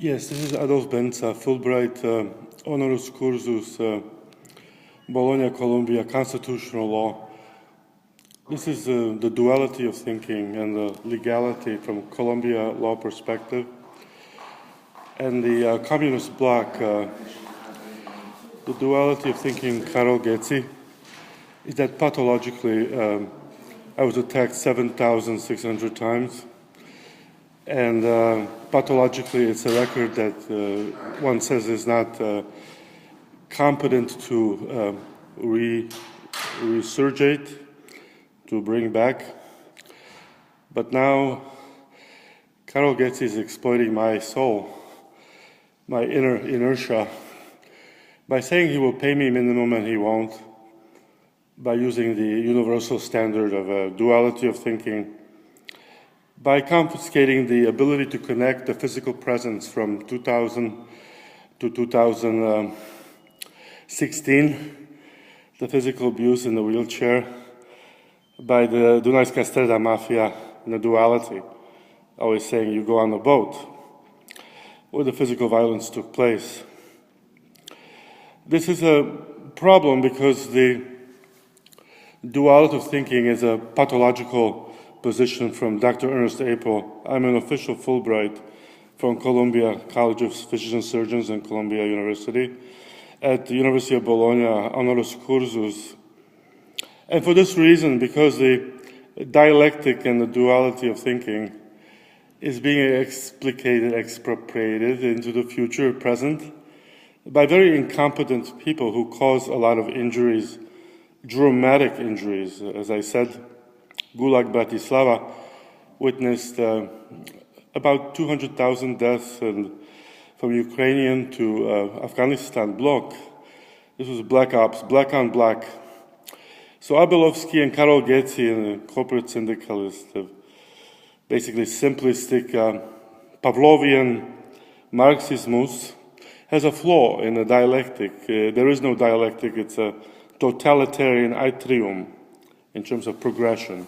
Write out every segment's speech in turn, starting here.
Yes, this is ADOLF BENCA, Fulbright honoris cursus, Bologna, Columbia, constitutional law. This is the duality of thinking and the legality from Columbia law perspective. And the communist bloc, the duality of thinking, Karol Getzi, is that pathologically I was attacked 7,600 times. And pathologically, it's a record that one says is not competent to resurgate, to bring back. But now, Karol Getzi is exploiting my soul, my inner inertia, by saying he will pay me minimum and he won't, by using the universal standard of a duality of thinking, by confiscating the ability to connect the physical presence from 2000 to 2016, the physical abuse in the wheelchair, by the Dunajska Streda mafia and the duality, always saying you go on a boat, where the physical violence took place. This is a problem because the duality of thinking is a pathological position from Dr. Ernest Apel. I'm an official Fulbright from Columbia College of Physicians and Surgeons and Columbia University. At the University of Bologna, honoris cursus. And for this reason, because the dialectic and the duality of thinking is being expropriated into the future, present, by very incompetent people who cause a lot of injuries, dramatic injuries. As I said, Gulag Bratislava witnessed about 200,000 deaths from Ukrainian to Afghanistan bloc. This was black ops, black on black. So Abelovsky and Karol Getzi, a corporate syndicalist, basically simplistic Pavlovian Marxismus, has a flaw in the dialectic. There is no dialectic, it's a totalitarian atrium in terms of progression.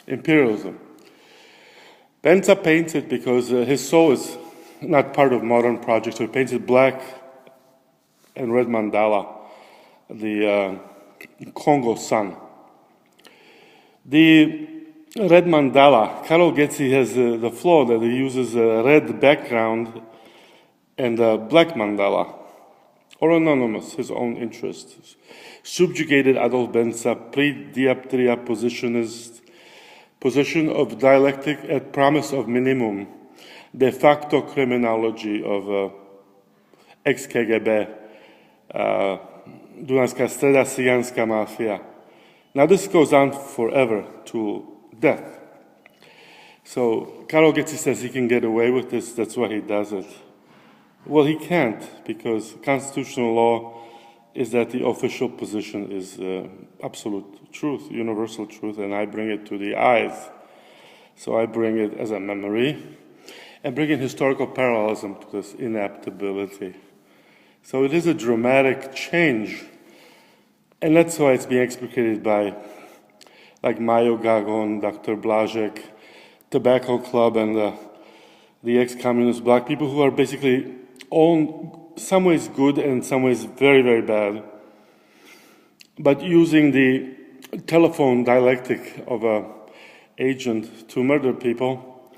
Imperialism. Benca paints it because his soul is not part of modern projects, so he paints it black and red mandala, the Congo sun. The red mandala, Karol Getzi has the flaw that he uses a red background and a black mandala, or anonymous, his own interests. Subjugated ADOLF BENCA, pre-dioptria position of dialectic at promise of minimum, de facto criminology of ex-KGB, Dunajska Streda, Cyganska mafia. Now this goes on forever to death. So Karol Getzi says he can get away with this, that's why he does it. Well, he can't, because constitutional law is that the official position is absolute truth, universal truth, and I bring it to the eyes. So I bring it as a memory and bring in historical parallelism to this inaptability. So it is a dramatic change, and that's why it's being explicated by like Mayo Gagon, Dr. Blažek, Tobacco Club, and the ex-communist black people who are basically all some ways good and in some ways very, very bad, but using the telephone dialectic of an agent to murder people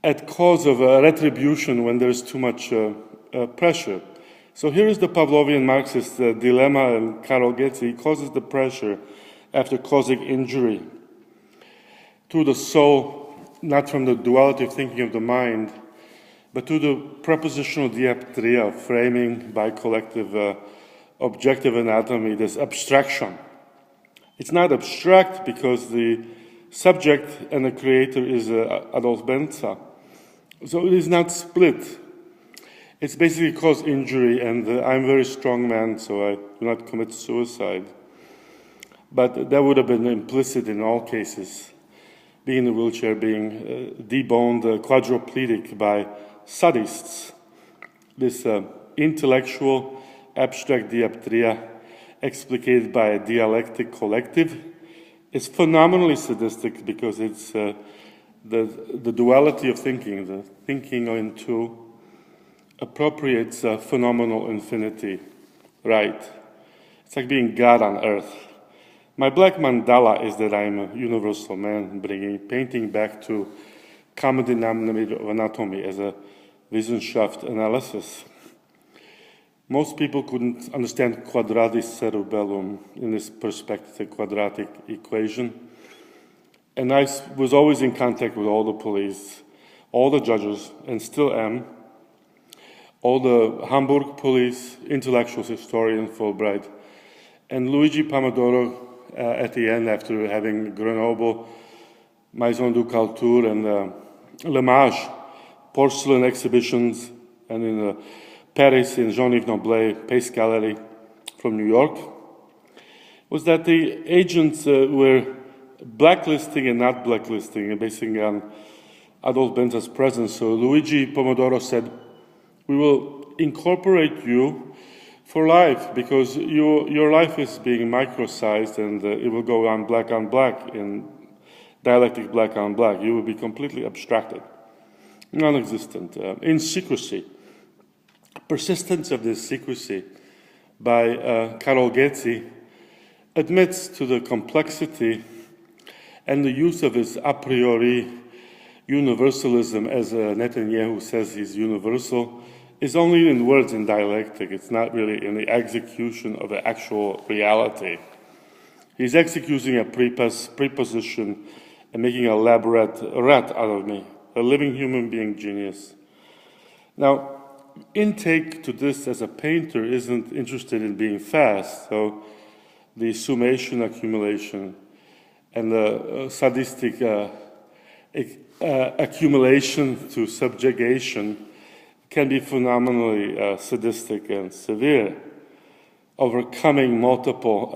at cause of retribution when there's too much pressure. So here is the Pavlovian Marxist dilemma, and Karol Getzi causes the pressure after causing injury to the soul, not from the duality of thinking of the mind, but to the prepositional dioptria, framing by collective objective anatomy, this abstraction. It's not abstract because the subject and the creator is ADOLF BENCA. So it is not split. It's basically caused injury, and I'm a very strong man, so I do not commit suicide. But that would have been implicit in all cases, being in a wheelchair, being deboned, quadriplegic by sadists. This intellectual abstract dioptria explicated by a dialectic collective is phenomenally sadistic because it's the duality of thinking, the thinking into appropriates a phenomenal infinity, right? It's like being God on earth. My black mandala is that I'm a universal man, bringing painting back to common denominator of anatomy as a Wissenschaft analysis. Most people couldn't understand quadratis cerebellum in this perspective, quadratic equation. And I was always in contact with all the police, all the judges, and still am, all the Hamburg police, intellectuals, historian Fulbright, and Luigi Pomodoro at the end, after having Grenoble, Maison du Culture, and Lemage, porcelain exhibitions, and in Paris, in Jean-Yves Noblet, Pace Gallery from New York, was that the agents were blacklisting and not blacklisting, and basing on Adolf Benza's presence. So Luigi Pomodoro said, we will incorporate you for life because your life is being microsized, and it will go on black in dialectic black on black. You will be completely abstracted, non-existent, in secrecy. Persistence of this secrecy by Karol Getzi admits to the complexity and the use of his a priori universalism, as Netanyahu says he's universal, is only in words in dialectic. It's not really in the execution of the actual reality. He's executing a preposition and making a lab rat out of me, a living human being genius. Now, intake to this as a painter isn't interested in being fast, so the summation accumulation and the sadistic accumulation to subjugation can be phenomenally sadistic and severe, overcoming multiple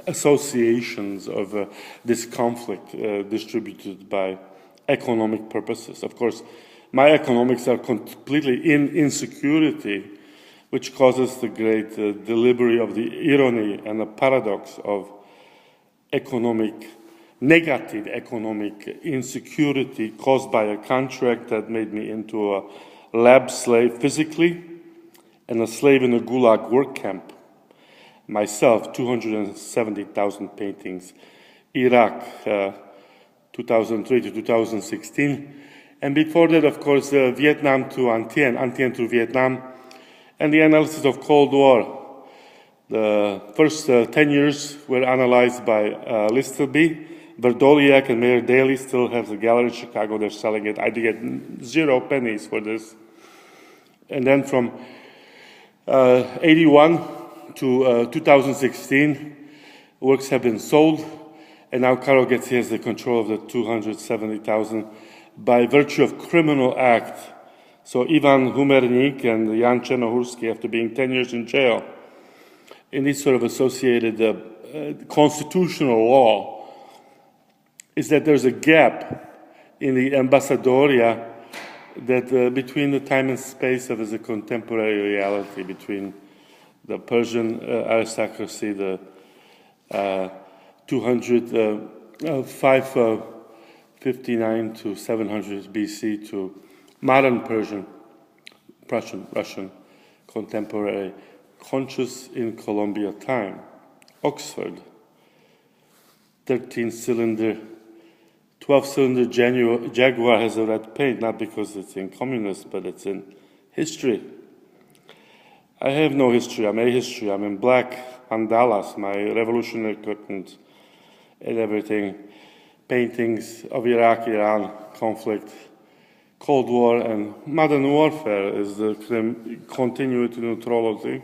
associations of this conflict distributed by economic purposes. Of course, my economics are completely in insecurity, which causes the great delivery of the irony and the paradox of negative economic insecurity caused by a contract that made me into a lab slave physically and a slave in a gulag work camp. Myself, 270,000 paintings. Iraq, 2003 to 2016. And before that, of course, Vietnam to Antien to Vietnam, and the analysis of Cold War. The first 10 years were analyzed by Listleby. Verdoliak and Mayor Daley still have the gallery in Chicago. They're selling it. I did get 0 pennies for this. And then from 81 to 2016, works have been sold. And now Karol Getzi has the control of the 270,000 by virtue of criminal act. So Ivan Humernik and Jan Czernohorski, after being 10 years in jail, in this sort of associated constitutional law, is that there's a gap in the ambassadoria that between the time and space of a contemporary reality, between the Persian aristocracy, the 559 to 700 BC to modern Persian, Russian, contemporary, conscious in Columbia time. Oxford, 12-cylinder Jaguar has a red paint, not because it's in communist, but it's in history. I have no history, I'm ahistory, I'm in black mandalas, my revolutionary curtains and everything, paintings of Iraq, Iran, conflict, Cold War, and modern warfare is the continuity neutrality,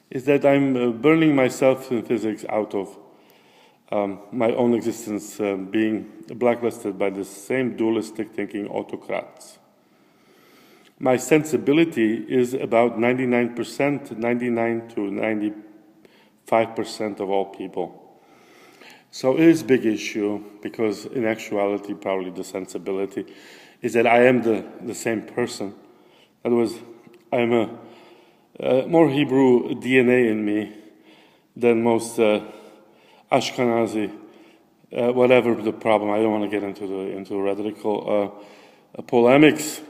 is that I'm burning myself in physics out of my own existence, being blacklisted by the same dualistic thinking autocrats. My sensibility is about 99%, 99 to 95% of all people. So it is a big issue because in actuality, probably the sensibility is that I am the same person. In other words, I'm a more Hebrew DNA in me than most Ashkenazi, whatever the problem. I don't want to get into rhetorical polemics.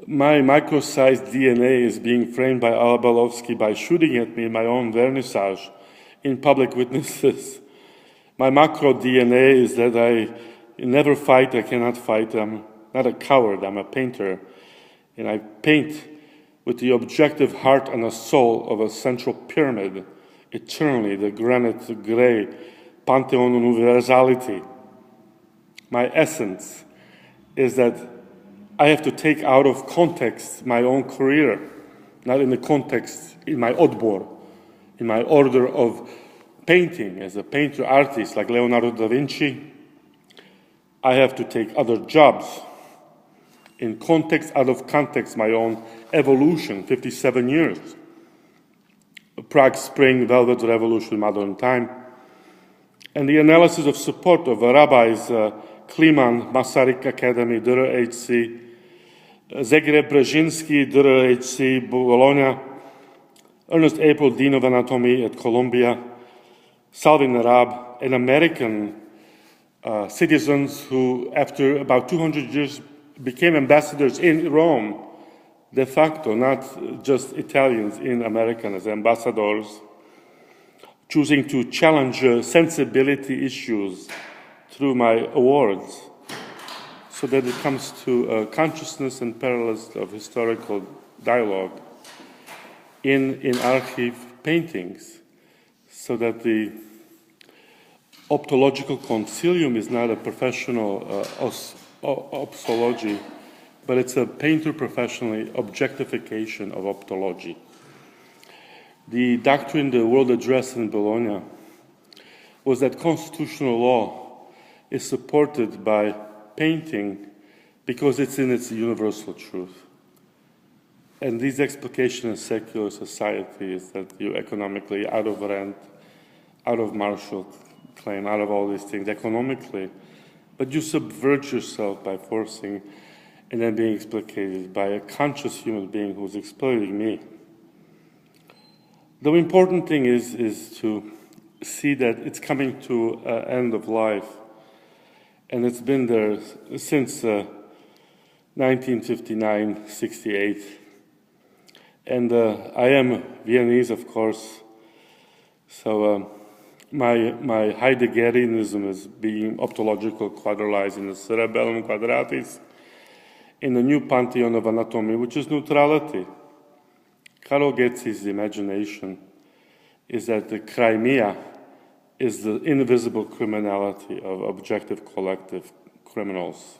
My micro-sized DNA is being framed by ADOLF by shooting at me in my own vernissage in public witnesses. My macro DNA is that I never fight, I cannot fight. I'm not a coward, I'm a painter. And I paint with the objective heart and a soul of a central pyramid, eternally, the granite gray Pantheon universality. My essence is that I have to take out of context my own career, not in the context, in my odbor, in my order of painting. As a painter artist like Leonardo da Vinci, I have to take other jobs. In context, out of context, my own evolution, 57 years. Prague Spring, Velvet Revolution, modern time. And the analysis of support of rabbis, Kliman, Masaryk Academy, DRHC, Zagreb Brzezinski, DRHC, Bologna, Ernest April, Dean of Anatomy at Columbia, Salvin Arab, and American citizens who, after about 200 years, became ambassadors in Rome, de facto, not just Italians in America as ambassadors, choosing to challenge sensibility issues through my awards, so that it comes to consciousness and parallels of historical dialogue in archive paintings, so that the optological concilium is not a professional opsology, but it's a painter professionally objectification of optology. The doctrine the world addressed in Bologna was that constitutional law is supported by painting because it's in its universal truth. And this explication in secular society is that you're economically out of rent, out of martial claim, out of all these things economically, but you subvert yourself by forcing and then being explicated by a conscious human being who's exploiting me. The important thing is to see that it's coming to an end of life, and it's been there since 1959, 68. And I am Viennese, of course, so my Heideggerianism is being optological quadralized in the cerebellum quadratis, in the new pantheon of anatomy, which is neutrality. Karol Getzy's imagination is that the Crimea is the invisible criminality of objective collective criminals.